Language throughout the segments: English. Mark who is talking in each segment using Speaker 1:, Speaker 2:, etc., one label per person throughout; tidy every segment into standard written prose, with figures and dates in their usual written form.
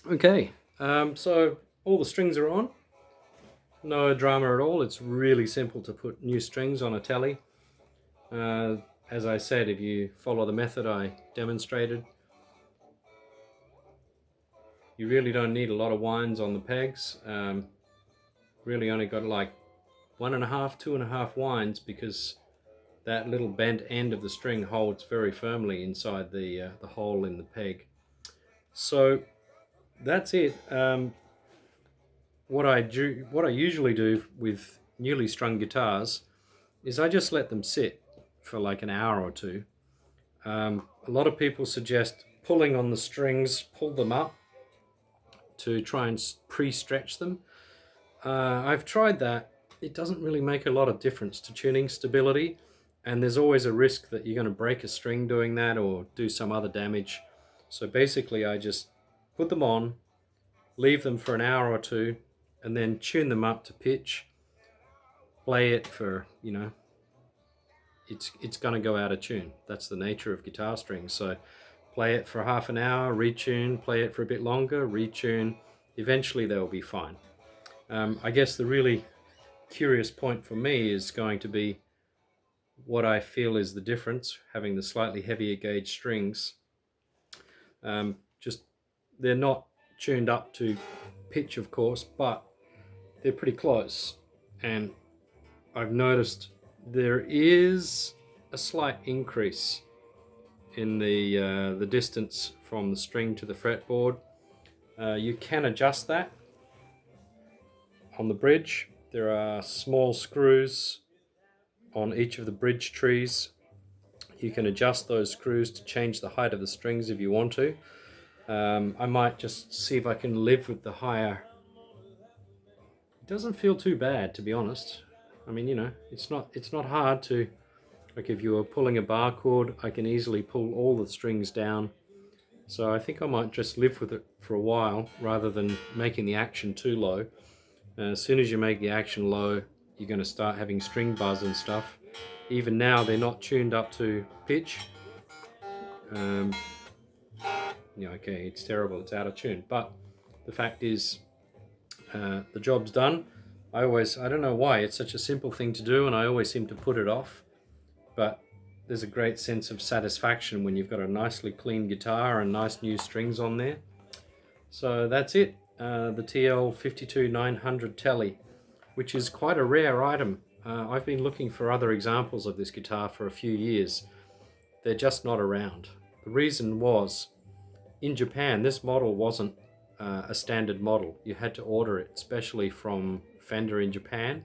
Speaker 1: Okay, so all the strings are on. No drama at all. It's really simple to put new strings on a telly. Uh, as I said, if you follow the method I demonstrated, you really don't need a lot of winds on the pegs. Really only got like 1.5, 2.5 winds, because that little bent end of the string holds very firmly inside the hole in the peg. So that's it. What I usually do with newly strung guitars is I just let them sit for like an hour or two. A lot of people suggest pulling on the strings, pull them up to try and pre-stretch them. I've tried that. It doesn't really make a lot of difference to tuning stability, and there's always a risk that you're going to break a string doing that or do some other damage. So basically I just put them on, leave them for an hour or two, and then tune them up to pitch, play it for, it's going to go out of tune. That's the nature of guitar strings. So play it for half an hour, retune, play it for a bit longer, retune. Eventually they'll be fine. I guess the really curious point for me is going to be what I feel is the difference, having the slightly heavier gauge strings. Just they're not tuned up to pitch, of course, but they're pretty close. And I've noticed there is a slight increase in the distance from the string to the fretboard. You can adjust that on the bridge. There are small screws on each of the bridge trees. You can adjust those screws to change the height of the strings if you want to. I might just see if I can live with the higher. It doesn't feel too bad, to be honest. I mean, it's not hard to, like, if you were pulling a bar chord, I can easily pull all the strings down. So I think I might just live with it for a while rather than making the action too low. As soon as you make the action low, you're going to start having string buzz and stuff. Even now, they're not tuned up to pitch. Um, okay, it's terrible, it's out of tune. But the fact is, the job's done. I don't know why, it's such a simple thing to do, and I always seem to put it off. But there's a great sense of satisfaction when you've got a nicely clean guitar and nice new strings on there. So that's it, the TL52-900 Tele, which is quite a rare item. I've been looking for other examples of this guitar for a few years. They're just not around. The reason was, in Japan, this model wasn't a standard model. You had to order it specially from Fender in Japan.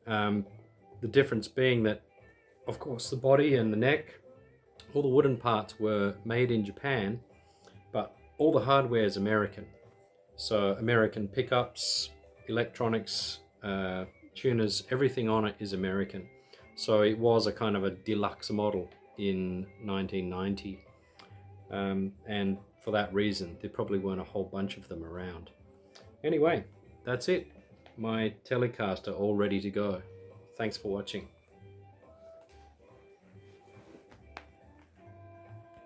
Speaker 1: The difference being that, of course, the body and the neck, all the wooden parts were made in Japan, but all the hardware is American. So American pickups, electronics, tuners, everything on it is American. So it was a kind of a deluxe model in 1990. And for that reason, there probably weren't a whole bunch of them around. Anyway, that's it. My Telecaster all ready to go. Thanks for watching.